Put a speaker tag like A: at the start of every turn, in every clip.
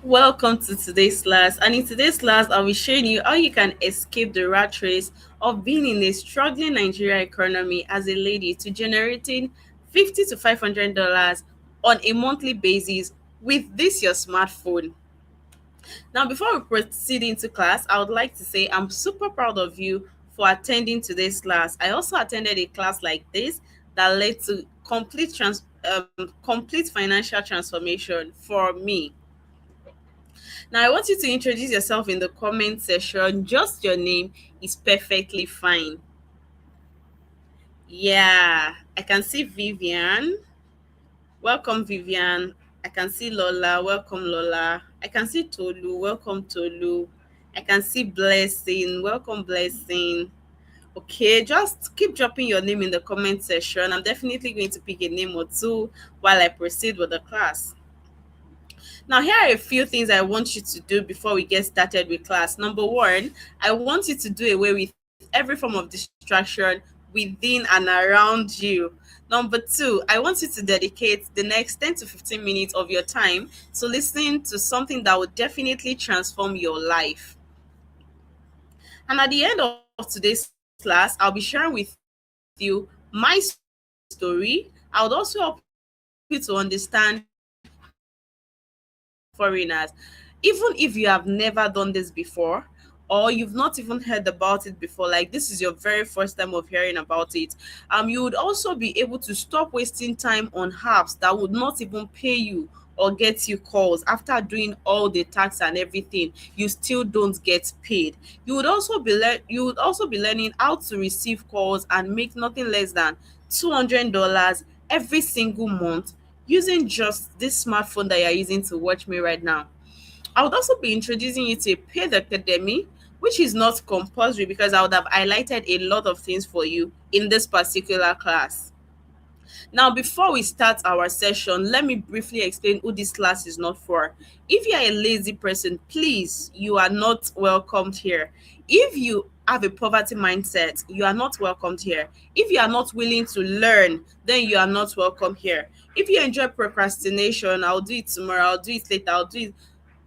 A: Welcome to today's class. And in today's class, I'll be showing you how you can escape the rat race of being in a struggling Nigeria economy as a lady to generating $50 to $500 on a monthly basis with this your smartphone. Now, before we proceed into class, I would like to say I'm super proud of you for attending today's class. I also attended a class like this that led to complete financial transformation for me. Now, I want you to introduce yourself in the comment section. Just your name is perfectly fine. Yeah, I can see Vivian. Welcome, Vivian. I can see Lola. Welcome, Lola. I can see Tolu. Welcome, Tolu. I can see Blessing. Welcome, Blessing. Okay, just keep dropping your name in the comment section. I'm definitely going to pick a name or two while I proceed with the class. Now, here are a few things I want you to do before we get started with class. Number one, I want you to do away with every form of distraction within and around you. Number two, I want you to dedicate the next 10 to 15 minutes of your time to listening to something that will definitely transform your life. And at the end of today's class, I'll be sharing with you my story. I would also help you to understand how to escape the rat race of being in a struggling Nigeria economy. Even if you have never done this before, or you've not even heard about it before, like this is your very first time of hearing about it, you would also be able to stop wasting time on apps that would not even pay you or get you calls. After doing all the tax and everything, you still don't get paid. You would also be learning how to receive calls and make nothing less than $200 every single month using just this smartphone that you're using to watch me right now. I would also be introducing you to a paid academy, which is not compulsory because I would have highlighted a lot of things for you in this particular class. Now, before we start our session, let me briefly explain who this class is not for. If you are a lazy person, please, you are not welcomed here. If you have a poverty mindset, you are not welcomed here. If you are not willing to learn, then you are not welcome here. If you enjoy procrastination, I'll do it tomorrow, I'll do it later, I'll do it,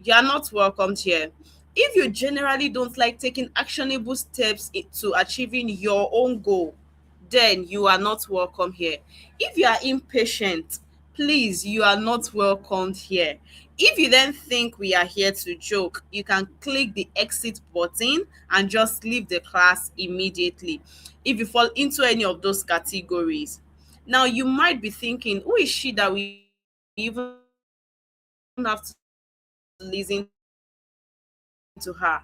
A: you are not welcomed here. If you generally don't like taking actionable steps to achieving your own goal, then you are not welcome here. If you are impatient, please, you are not welcomed here. If you then think we are here to joke, you can click the exit button and just leave the class immediately if you fall into any of those categories. Now, you might be thinking, who is she that we even have to listen to her?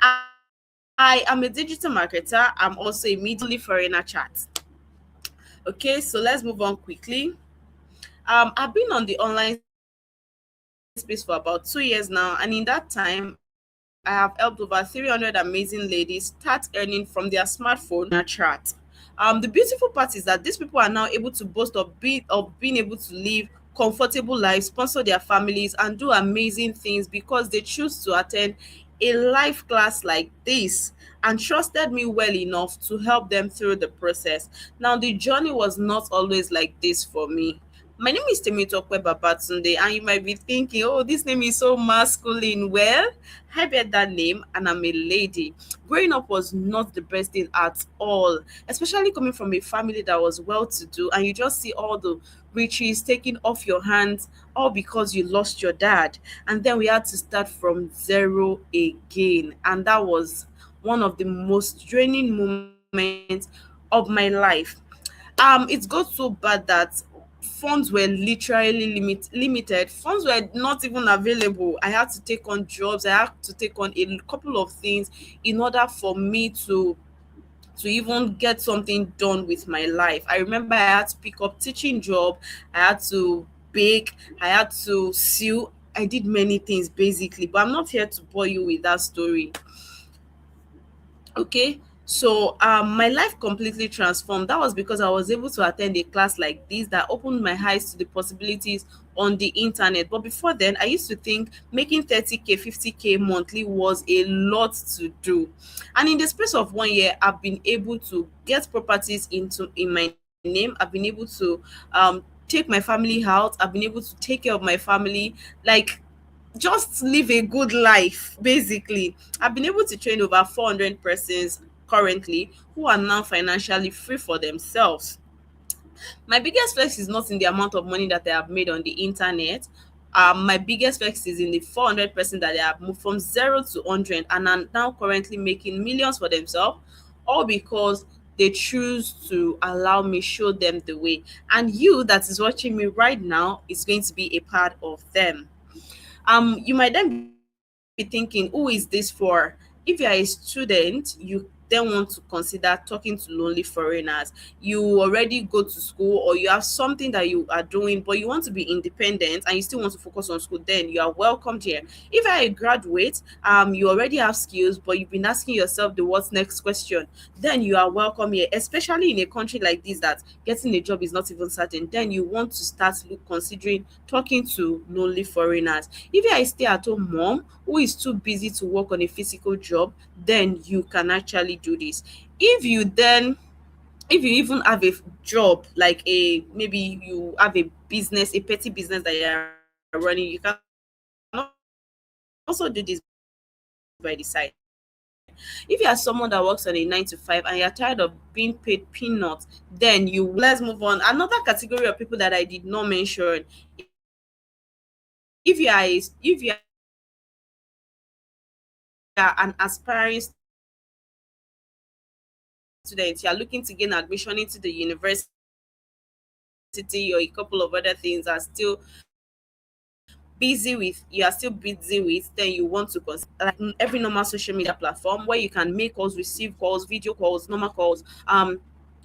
A: I am a digital marketer. I'm also a media foreigner chat. Okay, so let's move on quickly. I've been on the online space for about 2 years now, and in that time, I have helped over 300 amazing ladies start earning from their smartphone using just this linear chat. The beautiful part is that these people are now able to boast of being able to live comfortable lives, sponsor their families, and do amazing things because they choose to attend a live class like this and trusted me well enough to help them through the process. Now, the journey was not always like this for me. My name is Temitope Babatunde, and you might be thinking, oh, this name is so masculine. Well, I bear that name, and I'm a lady. Growing up was not the best thing at all, especially coming from a family that was well to do, and you just see all the riches taken off your hands, all because you lost your dad. And then we had to start from zero again, and that was one of the most draining moments of my life. It got so bad that funds were literally limited. Funds were not even available. I had to take on jobs. I had to take on a couple of things in order for me to even get something done with my life. I remember I had to pick up teaching job. I had to bake. I had to sew. I did many things basically, but I'm not here to bore you with that story. Okay, so my life completely transformed. That was because I was able to attend a class like this that opened my eyes to the possibilities on the internet. But before then, I used to think making 30K, 50K monthly was a lot to do. And in the space of 1 year, I've been able to get properties in my name. I've been able to take my family out. I've been able to take care of my family. Like, just live a good life. Basically, I've been able to train over 400 persons currently who are now financially free for themselves. My biggest flex is not in the amount of money that I have made on the internet. My biggest flex is in the 400% that they have moved from 0 to 100 and are now currently making millions for themselves, all because they choose to allow me show them the way. And you that is watching me right now is going to be a part of them. You might then be thinking, who is this for? If you are a student, you then want to consider talking to lonely foreigners. You already go to school or you have something that you are doing, but you want to be independent and you still want to focus on school, then you are welcomed here. If you are a graduate, you already have skills, but you've been asking yourself the what's next question, then you are welcome here, especially in a country like this that getting a job is not even certain. Then you want to start considering talking to lonely foreigners. If you are a stay-at-home mom who is too busy to work on a physical job, then you can actually do this. If you then if you even have a job, like a maybe you have a business, a petty business that you are running, you can also do this by the side. If you are someone that works on a 9 to 5 and you are tired of being paid peanuts, then you want to let's move on. Another category of people that I did not mention, if you are if you are an aspiring student, you are looking to gain admission into the university, you're a couple of other things, are still you are still busy with, then you want to consider like every normal social media platform where you can make calls, receive calls, video calls, normal calls.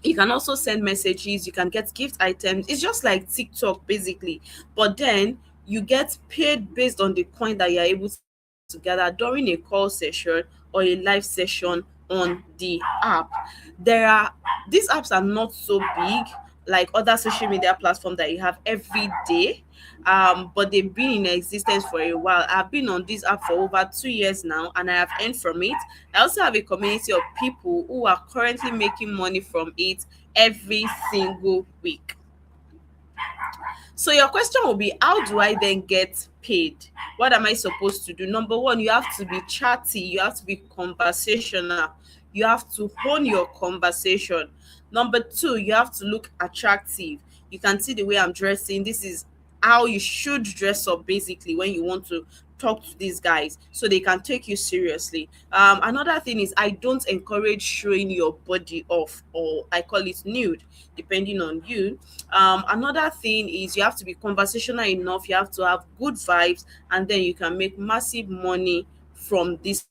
A: You can also send messages, you can get gift items. It's just like TikTok basically, but then you get paid based on the coin that you're able to gather during a call session or a live session on the app. These apps are not so big like other social media platforms that you have every day, but they've been in existence for a while. I've been on this app for over 2 years now and I have earned from it. I also have a community of people who are currently making money from it every single week. So your question will be, how do I then get paid? What am I supposed to do? Number one, you have to be chatty, you have to be conversational, you have to hone your conversation. Number two, you have to look attractive. You can see the way I'm dressing. This is how you should dress up basically when you want to talk to these guys so they can take you seriously. Another thing is, I don't encourage showing your body off, or I call it nude, depending on you. Another thing is, you have to be conversational enough, you have to have good vibes, and then you can make massive money from this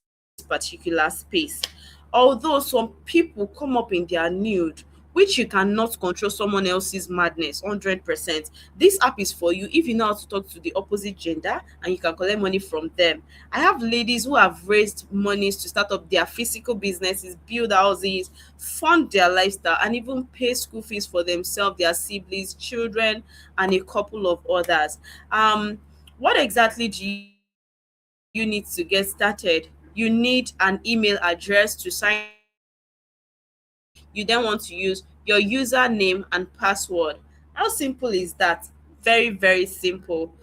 A: particular space. Although some people come up in their nude, which you cannot control someone else's madness 100%. This app is for you if you know how to talk to the opposite gender and you can collect money from them. I have ladies who have raised monies to start up their physical businesses, build houses, fund their lifestyle, and even pay school fees for themselves, their siblings, children, and a couple of others. What exactly do you need to get started? You need an email address to sign up with. You then want to use your username and password. How simple is that? Very, very simple.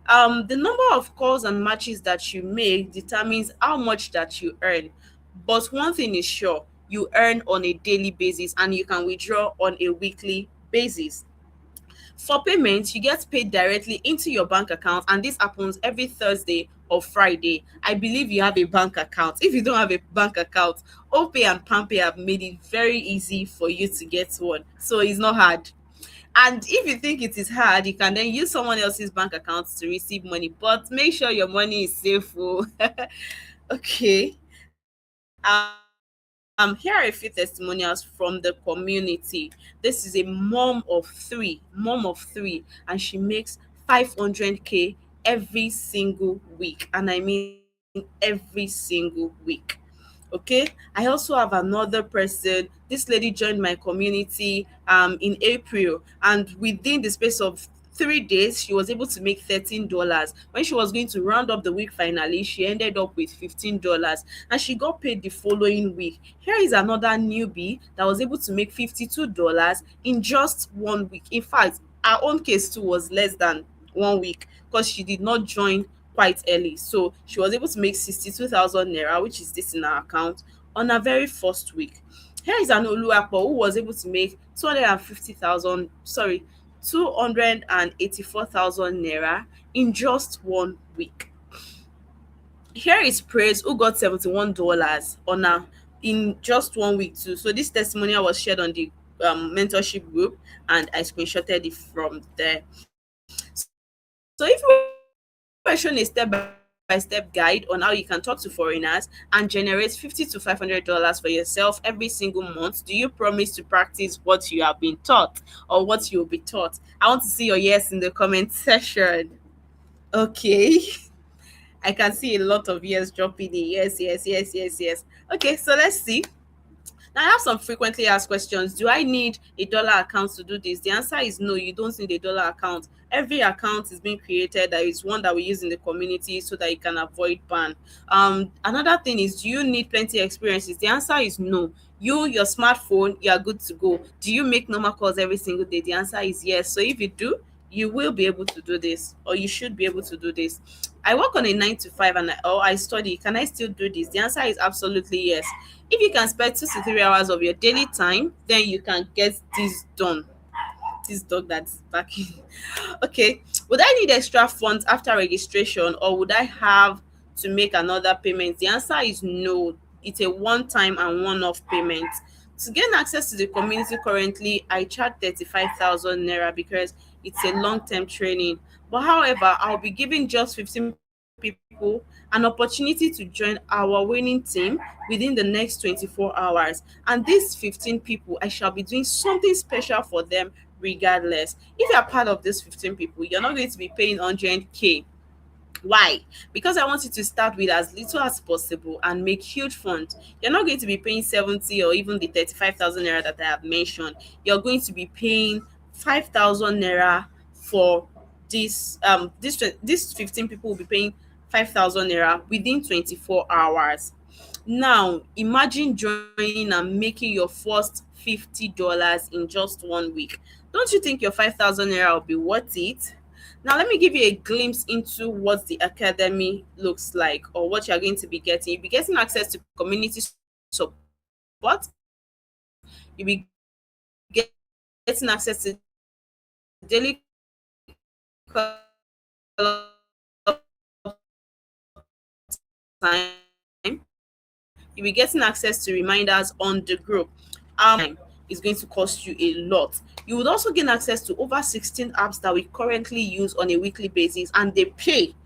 A: The number of calls and matches that you make determines how much that you earn. But one thing is sure, you earn on a daily basis and you can withdraw on a weekly basis. For payment, you get paid directly into your bank account, and this happens every Thursday or Friday. I believe you have a bank account. If you don't have a bank account, OPay and PamPay have made it very easy for you to get one. So it's not hard. And if you think it is hard, you can then use someone else's bank account to receive money, but make sure your money is safe. Oh. Okay. Here are a few testimonials from the community. This is a mom of three, and she makes 500K every single week. And I mean every single week. Okay. I also have another person. This lady joined my community in April, and within the space of 3 days she was able to make $13. When she was going to round up the week, finally she ended up with $15, and she got paid the following week. Here is another newbie that was able to make $52 in just 1 week. In fact, her own case too was less than 1 week because she did not join quite early. So she was able to make 62,000 naira, which is this in her account, on her very first week. Here is an Oluwapo who was able to make 250,000, sorry, 284,000 naira in just 1 week. Here is Praise who got $71 on her in just 1 week too. So this testimonial was shared on the mentorship group, and I screenshotted it from there. So if you were shown a step-by-step guide on how you can talk to foreigners and generate $50 to $500 for yourself every single month, do you promise to practice what you have been taught or what you will be taught? I want to see your yes in the comment section. Okay. I can see a lot of yes dropping in. Yes, yes, yes, yes, yes. Okay, so let's see. Now, I have some frequently asked questions. Do I need a dollar account to do this? The answer is no, you don't need a dollar account. Every account is being created. There is one that we use in the community so that you can avoid ban. Another thing is, do you need plenty experiences? The answer is no. Your smartphone, you are good to go. Do you make normal calls every single day? The answer is yes. So if you do, you will be able to do this, or you should be able to do this. I work on a 9 to 5 or I study. Can I still do this? The answer is absolutely yes. If you can spend 2 to 3 hours of your daily time, then you can get this done. This dog that's backing. Okay. Would I need extra funds after registration, or would I have to make another payment? The answer is no. It's a one-time and one-off payment. To gain access to the community currently, I charge 35,000 naira because it's a long-term training. But however, I'll be giving just 15 people an opportunity to join our winning team within the next 24 hours. And these 15 people, I shall be doing something special for them regardless. If you're part of these 15 people, you're not going to be paying 100K. Why? Because I want you to start with as little as possible and make huge funds. You're not going to be paying 70 or even the 35,000 naira that I have mentioned. You're going to be paying 5,000 naira for this 15 people will be paying 5,000 naira within 24 hours. Now, imagine joining and making your first $50 in just 1 week. Don't you think your 5,000 naira will be worth it? Now, let me give you a glimpse into what the academy looks like, or what you're going to be getting. You'll be getting access to community support. You'll be getting access to daily time. You'll be getting access to reminders on the group. Is going to cost you a lot. You would also gain access to over 16 apps that we currently use on a weekly basis, and they pay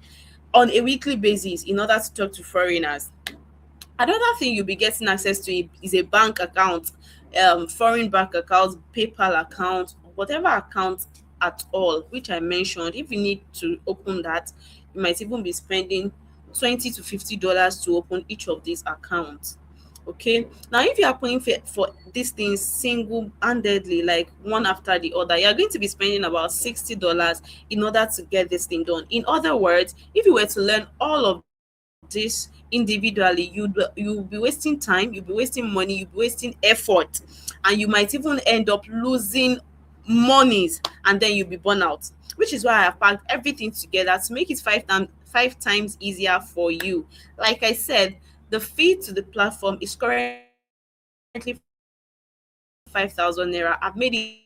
A: on a weekly basis in order to talk to foreigners. Another thing you'll be getting access to is a bank account, foreign bank account, PayPal account, whatever account at all, which I mentioned. If you need to open that, you might even be spending $20 to $50 to open each of these accounts. Okay, now if you are paying for these things single-handedly, like one after the other, you're going to be spending about $60 in order to get this thing done. In other words, if you were to learn all of this individually, you'll be wasting time, you'll be wasting money, you'll be wasting effort, and you might even end up losing monies, and then you'll be burnt out. Which is why I have packed everything together to make it five times easier for you. Like I said, the fee to the platform is currently 5,000 naira. I've made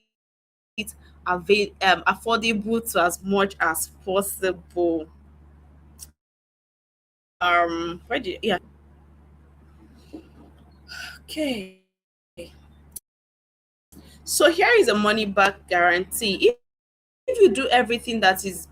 A: it affordable to as much as possible. Where did yeah Okay. So here is a money back guarantee. If you do everything that is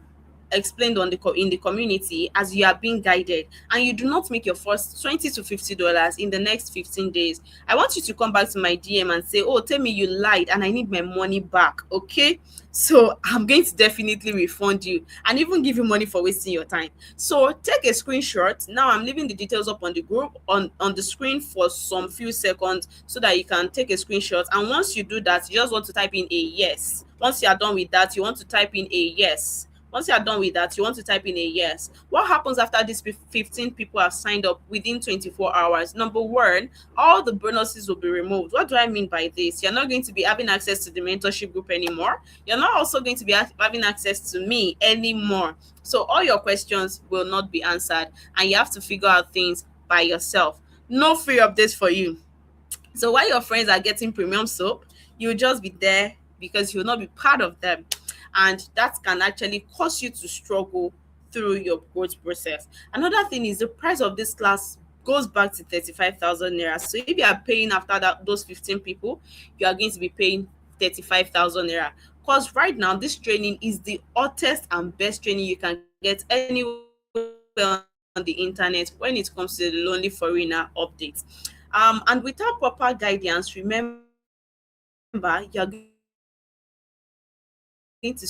A: explained in the community as you are being guided, and you do not make your first $20 to $50 in the next 15 days, I want you to come back to my DM and say, oh, tell me you lied and I need my money back. Okay, so I'm going to definitely refund you and even give you money for wasting your time. So take a screenshot. Now I'm leaving the details up on the group on the screen for some few seconds so that you can take a screenshot. And once you do that, you just want to type in a yes. Once you are done with that, you want to type in a yes. Once you are done with that, you want to type in a yes. What happens after these 15 people have signed up within 24 hours? Number one, all the bonuses will be removed. What do I mean by this? You're not going to be having access to the mentorship group anymore. You're not also going to be having access to me anymore. So all your questions will not be answered, and you have to figure out things by yourself. No free updates for you. So while your friends are getting premium soap, you'll just be there because you'll not be part of them. And that can actually cause you to struggle through your growth process. Another thing is the price of this class goes back to 35,000 naira. So if you are paying after those 15 people, you are going to be paying 35,000 naira. Because right now, this training is the hottest and best training you can get anywhere on the internet when it comes to the Lonely Foreigner updates. And without proper guidance, remember, you're going to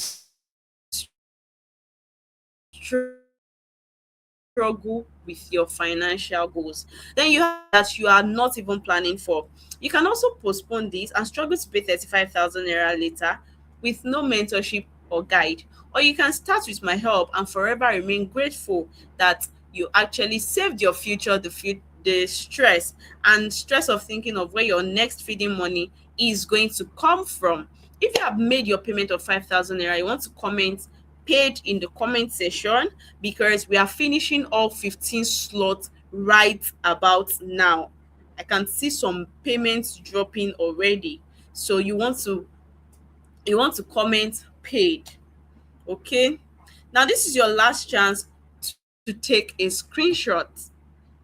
A: struggle with your financial goals. Then you have that you are not even planning for. You can also postpone this and struggle to pay 35,000 naira later with no mentorship or guide. Or you can start with my help and forever remain grateful that you actually saved your future, the stress and stress of thinking of where your next feeding money is going to come from. If you have made your payment of 5,000 naira, you want to comment paid in the comment section, because we are finishing all 15 slots right about now. I can see some payments dropping already. So you want to comment paid. Okay. Now this is your last chance to take a screenshot.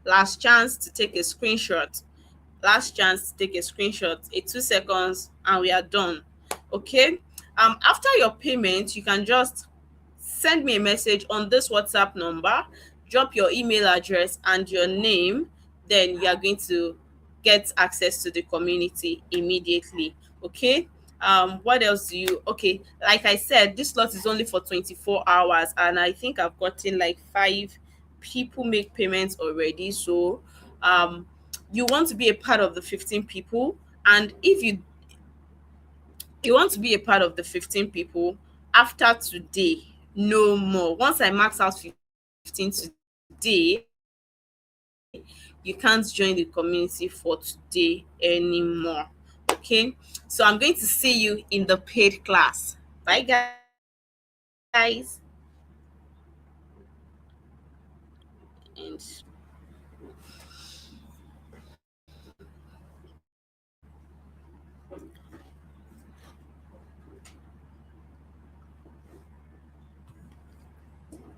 A: Last chance to take a screenshot. Last chance to take a screenshot. 2 seconds and we are done. Okay. After your payment, you can just send me a message on this WhatsApp number, drop your email address and your name, then you are going to get access to the community immediately. Okay. What else do you okay? Like I said, this slot is only for 24 hours, and I think I've gotten like 5 people make payments already. So you want to be a part of the 15 people, and if you want to be a part of the 15 people after today, no more. Once I max out 15 today, you can't join the community for today anymore. Okay, so I'm going to see you in the paid class. Bye, guys. And